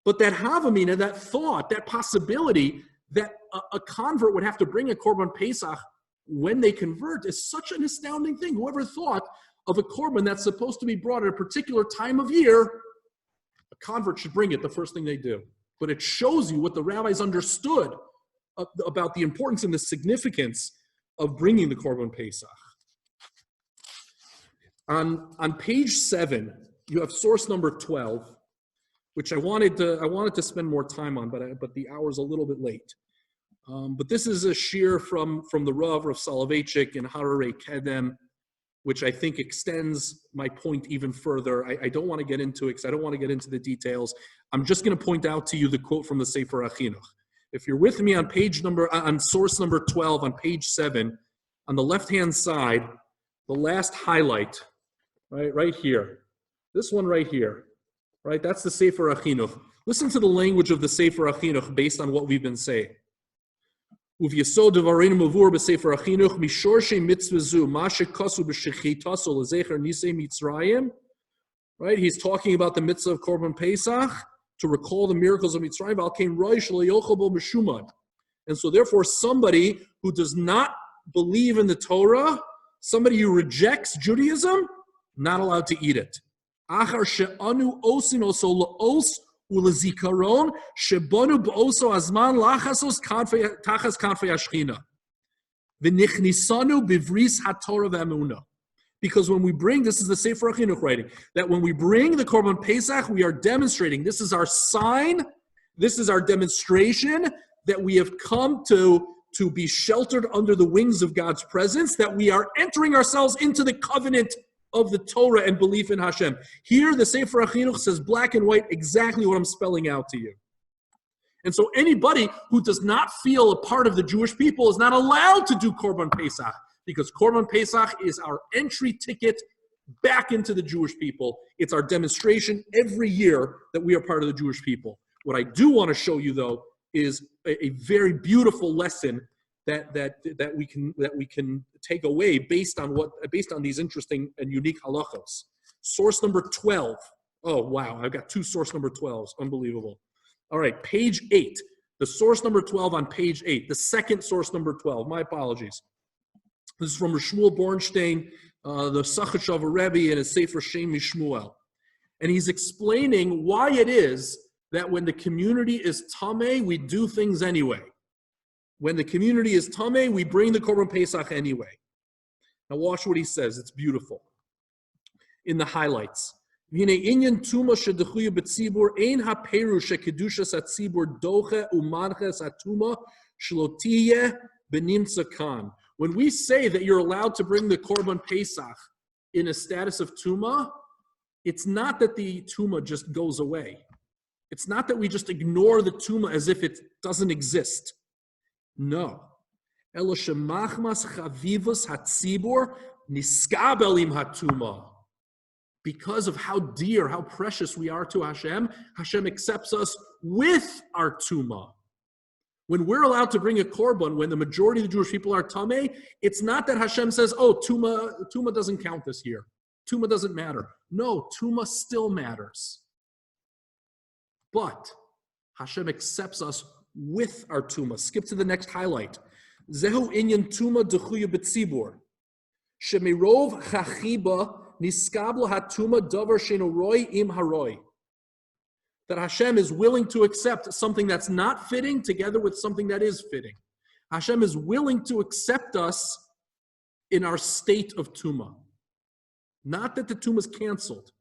But that Havamina, that thought, that possibility that a convert would have to bring a Korban Pesach when they convert is such an astounding thing. Whoever thought of a Korban that's supposed to be brought at a particular time of year, a convert should bring it the first thing they do. But it shows you what the rabbis understood about the importance and the significance of bringing the Korban Pesach. On page 7, you have source number 12, which I wanted to spend more time on, but the hour's a little bit late. But this is a shir from the Rav Soloveitchik in Hararei Kedem, which I think extends my point even further. I don't want to get into it because I don't want to get into the details. I'm just going to point out to you the quote from the Sefer HaChinuch. If you're with me on source number 12 on page 7, on the left-hand side, the last highlight, right here, this one right here, right? That's the Sefer HaChinuch. Listen to the language of the Sefer HaChinuch based on what we've been saying. Uv'yesod devareinu mavur b'Sefer HaChinuch mishorshei mitzvah zu ma shekasu b'shechitaso lezecher nisei Mitzrayim. Right? He's talking about the mitzvah of Korban Pesach to recall the miracles of Mitzrayim. And so therefore somebody who does not believe in the Torah, somebody who rejects Judaism, not allowed to eat it. Achar she'anu osin oso la'os ulezikaron shebonu b'oso azman lachasos tachas kanfei hashchina v'nichnisanu bivris haTorah v'emunah. Because when we bring, this is the Sefer HaChinuch writing, that when we bring the Korban Pesach, we are demonstrating, this is our sign, this is our demonstration that we have come to be sheltered under the wings of God's presence, that we are entering ourselves into the covenant of the Torah and belief in Hashem. Here, the Sefer HaChinuch says black and white exactly what I'm spelling out to you. And so anybody who does not feel a part of the Jewish people is not allowed to do Korban Pesach, because Korban Pesach is our entry ticket back into the Jewish people. It's our demonstration every year that we are part of the Jewish people. What I do want to show you, though, is a very beautiful lesson that we can take away based on these interesting and unique halachos. Source number 12. Oh wow, I've got two source number 12s. Unbelievable. All right, page 8. The source number 12 on page 8. The second source number 12. My apologies. This is from Shmuel Bornstein, the Sachet of a Rabbi, and his Sefer Shem Mishmuel. And he's explaining why it is that when the community is tameh, we do things anyway. When the community is tameh, we bring the Korban Pesach anyway. Now watch what he says. It's beautiful. In the highlights. Inyan tuma shedechuya betzibur ein haperush shekedushas hatzibur doche umanches hatuma shlotiyeh benimtza kan. When we say that you're allowed to bring the Korban Pesach in a status of tuma, it's not that the tuma just goes away. It's not that we just ignore the tuma as if it doesn't exist. No. Elo shemachmas chavivus hatzibur niskabelim hatuma. Because of how dear, how precious we are to Hashem, Hashem accepts us with our tuma. When we're allowed to bring a korban, when the majority of the Jewish people are tameh, it's not that Hashem says, oh, tuma doesn't count this year. Tuma doesn't matter. No, tuma still matters. But Hashem accepts us with our tuma. Skip to the next highlight. Zehu inyan tuma dechuya betzibur. Shemirov chachiba niskabla hatuma davar sheno roy im haroy. That Hashem is willing to accept something that's not fitting together with something that is fitting. Hashem is willing to accept us in our state of tuma. Not that the tuma is canceled,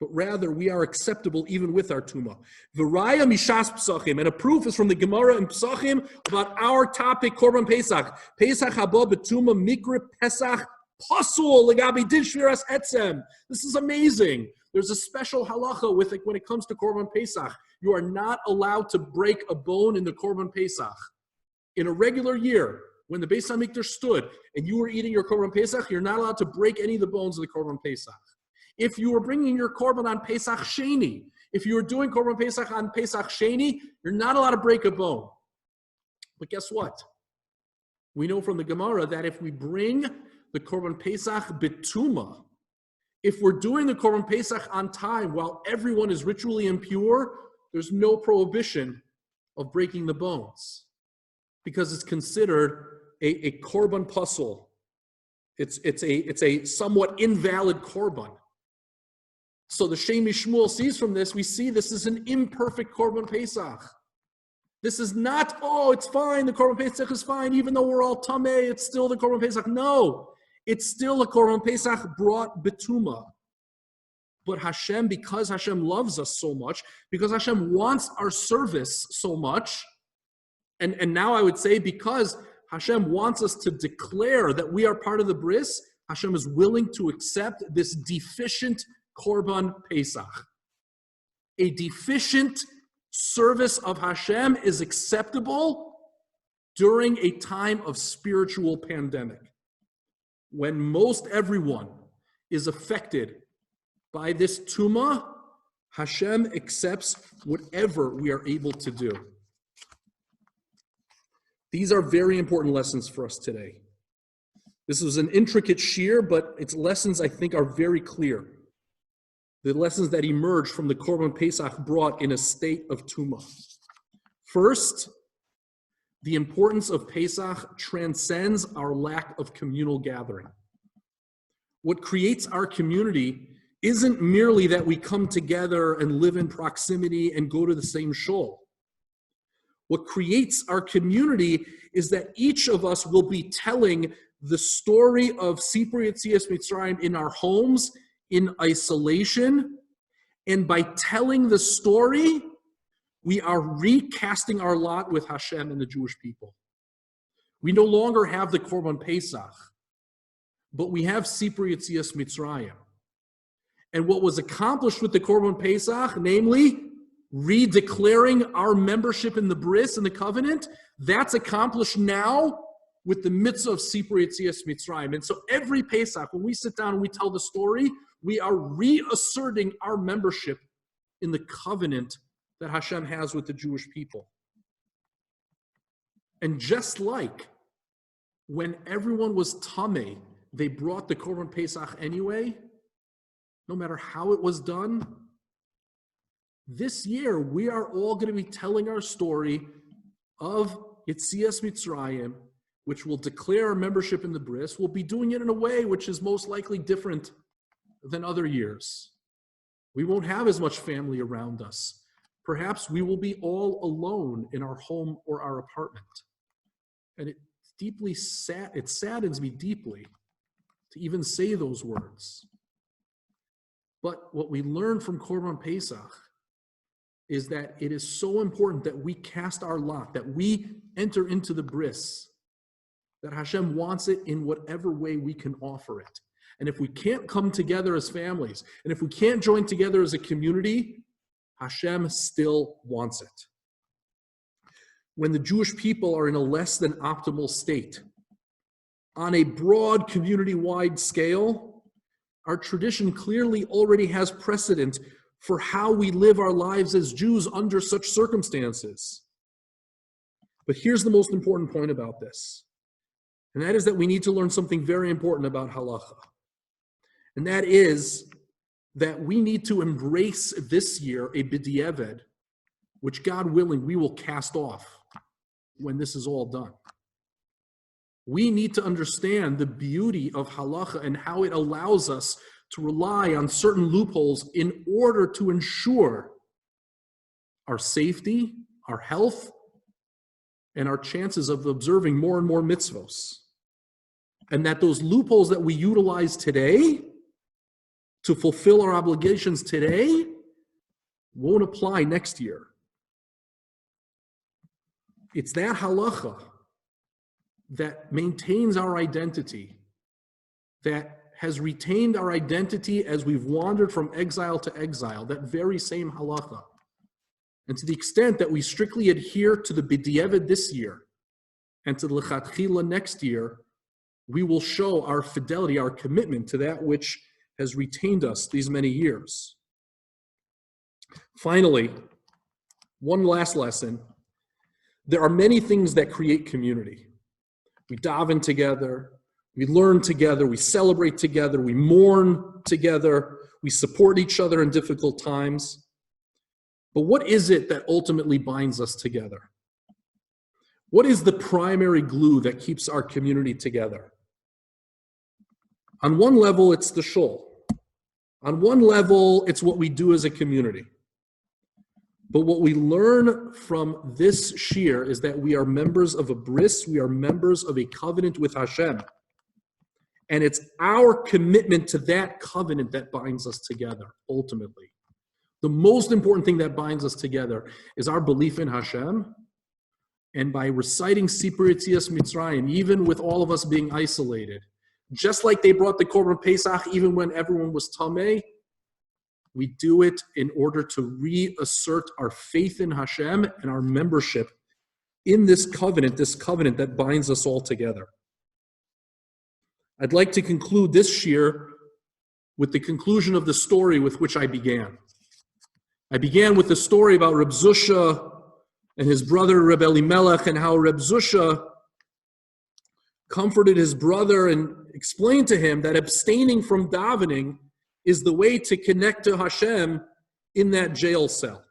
but rather we are acceptable even with our tuma. V'raya mishas psachim, and a proof is from the Gemara in Psachim about our topic, Korban Pesach. Pesach haba betuma mikra Pesach pasul legabi din shviras etzem. This is amazing. There's a special halacha with it when it comes to Korban Pesach. You are not allowed to break a bone in the Korban Pesach. In a regular year, when the Beis HaMikdash stood and you were eating your Korban Pesach, you're not allowed to break any of the bones of the Korban Pesach. If you were bringing your Korban on Pesach Sheni, if you were doing Korban Pesach on Pesach Sheni, you're not allowed to break a bone. But guess what? We know from the Gemara that if we bring the Korban Pesach betuma, if we're doing the Korban Pesach on time while everyone is ritually impure, there's no prohibition of breaking the bones because it's considered a Korban pasul. It's a somewhat invalid Korban. So the Shem Shmuel sees from this, we see this is an imperfect Korban Pesach. This is not, oh, it's fine, the Korban Pesach is fine, even though we're all tameh, it's still the Korban Pesach. No. It's still a Korban Pesach brought betuma. But Hashem, because Hashem loves us so much, because Hashem wants our service so much, and now I would say because Hashem wants us to declare that we are part of the bris, Hashem is willing to accept this deficient Korban Pesach. A deficient service of Hashem is acceptable during a time of spiritual pandemic, when most everyone is affected by this tuma. Hashem accepts whatever we are able to do. These are very important lessons for us today. This is an intricate shiur, but its lessons, I think, are very clear. The lessons that emerge from the Korban Pesach brought in a state of tuma. First, the importance of Pesach transcends our lack of communal gathering. What creates our community isn't merely that we come together and live in proximity and go to the same shul. What creates our community is that each of us will be telling the story of Sipur Yetzias Mitzrayim in our homes, in isolation, and by telling the story, we are recasting our lot with Hashem and the Jewish people. We no longer have the Korban Pesach, but we have Sipur Yetzias Mitzrayim. And what was accomplished with the Korban Pesach, namely redeclaring our membership in the bris, in the covenant, that's accomplished now with the mitzvah of Sipur Yetzias Mitzrayim. And so every Pesach, when we sit down and we tell the story, we are reasserting our membership in the covenant that Hashem has with the Jewish people. And just like when everyone was tameh, they brought the Korban Pesach anyway, no matter how it was done. This year, we are all going to be telling our story of Yetzias Mitzrayim, which will declare our membership in the bris. We'll be doing it in a way which is most likely different than other years. We won't have as much family around us. Perhaps we will be all alone in our home or our apartment. And it saddens me deeply to even say those words. But what we learn from Korban Pesach is that it is so important that we cast our lot, that we enter into the bris, that Hashem wants it in whatever way we can offer it. And if we can't come together as families, and if we can't join together as a community, Hashem still wants it. When the Jewish people are in a less than optimal state, on a broad community-wide scale, our tradition clearly already has precedent for how we live our lives as Jews under such circumstances. But here's the most important point about this, and that is that we need to learn something very important about halacha. And that is that we need to embrace this year a b'diavad, which God willing, we will cast off when this is all done. We need to understand the beauty of halacha and how it allows us to rely on certain loopholes in order to ensure our safety, our health, and our chances of observing more and more mitzvos. And that those loopholes that we utilize today to fulfill our obligations today won't apply next year. It's that halacha that maintains our identity, that has retained our identity as we've wandered from exile to exile, that very same halacha. And to the extent that we strictly adhere to the b'diavad this year and to the lechatchila next year, we will show our fidelity, our commitment to that which has retained us these many years. Finally, one last lesson. There are many things that create community. We daven together, we learn together, we celebrate together, we mourn together, we support each other in difficult times. But what is it that ultimately binds us together? What is the primary glue that keeps our community together? On one level, it's the shul. On one level, it's what we do as a community. But what we learn from this shir is that we are members of a bris, we are members of a covenant with Hashem. And it's our commitment to that covenant that binds us together, ultimately. The most important thing that binds us together is our belief in Hashem. And by reciting Sipur Yetzias Mitzrayim, even with all of us being isolated, just like they brought the Korban Pesach even when everyone was tameh, we do it in order to reassert our faith in Hashem and our membership in this covenant that binds us all together. I'd like to conclude this shir with the conclusion of the story with which I began. I began with the story about Reb Zusha and his brother Reb Elimelech, and how Reb Zusha comforted his brother and explained to him that abstaining from davening is the way to connect to Hashem in that jail cell.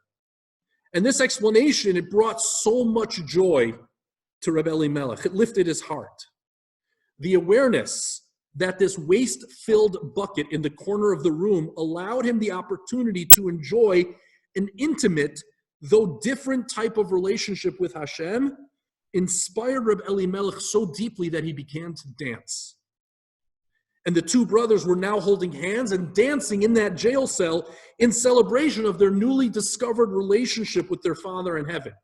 And this explanation, it brought so much joy to Reb Elimelech. It lifted his heart. The awareness that this waste-filled bucket in the corner of the room allowed him the opportunity to enjoy an intimate, though different type of relationship with Hashem, inspired Reb Elimelech so deeply that he began to dance. And the two brothers were now holding hands and dancing in that jail cell in celebration of their newly discovered relationship with their Father in heaven.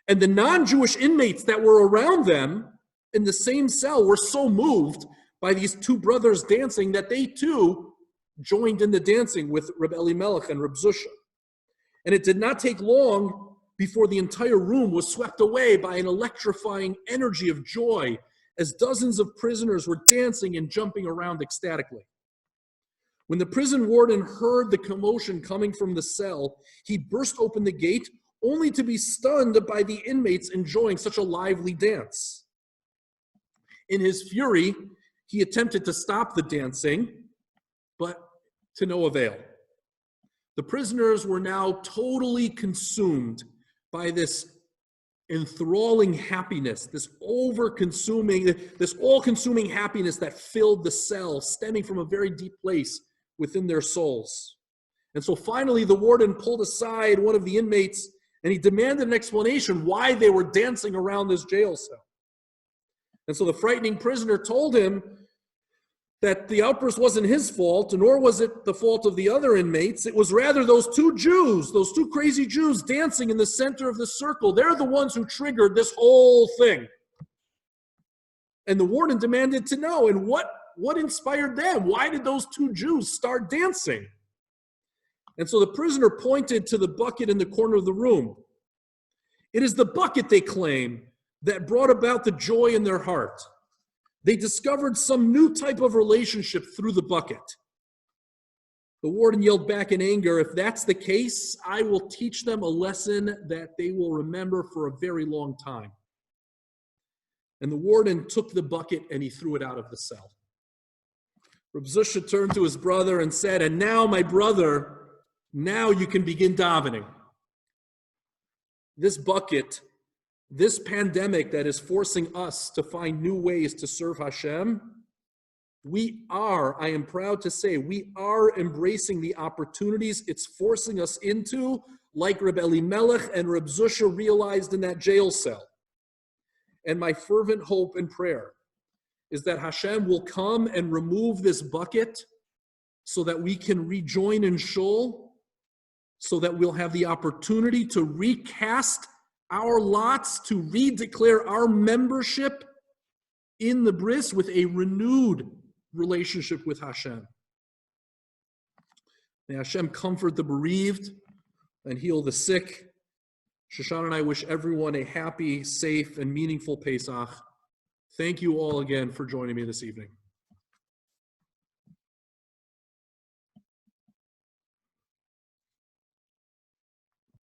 And the non-Jewish inmates that were around them in the same cell were so moved by these two brothers dancing that they too joined in the dancing with Reb Elimelech and Reb Zusha. And it did not take long before the entire room was swept away by an electrifying energy of joy as dozens of prisoners were dancing and jumping around ecstatically. When the prison warden heard the commotion coming from the cell, he burst open the gate, only to be stunned by the inmates enjoying such a lively dance. In his fury, he attempted to stop the dancing, but to no avail. The prisoners were now totally consumed by this enthralling happiness, this all-consuming happiness that filled the cell, stemming from a very deep place within their souls. And so finally, the warden pulled aside one of the inmates and he demanded an explanation why they were dancing around this jail cell. And so the frightening prisoner told him that the outburst wasn't his fault, nor was it the fault of the other inmates. It was rather those two crazy Jews dancing in the center of the circle. They're the ones who triggered this whole thing. And the warden demanded to know, and what inspired them? Why did those two Jews start dancing? And so the prisoner pointed to the bucket in the corner of the room. It is the bucket, they claim, that brought about the joy in their heart. They discovered some new type of relationship through the bucket. The warden yelled back in anger, "If that's the case, I will teach them a lesson that they will remember for a very long time." And the warden took the bucket and he threw it out of the cell. Reb Zusha turned to his brother and said, "And now, my brother, now you can begin davening." This bucket, this pandemic that is forcing us to find new ways to serve Hashem, I am proud to say, we are embracing the opportunities it's forcing us into, like Reb Elimelech and Reb Zusha realized in that jail cell. And my fervent hope and prayer is that Hashem will come and remove this bucket so that we can rejoin in Shul, so that we'll have the opportunity to recast our lots, to redeclare our membership in the bris with a renewed relationship with Hashem. May Hashem comfort the bereaved and heal the sick. Shoshan and I wish everyone a happy, safe, and meaningful Pesach. Thank you all again for joining me this evening.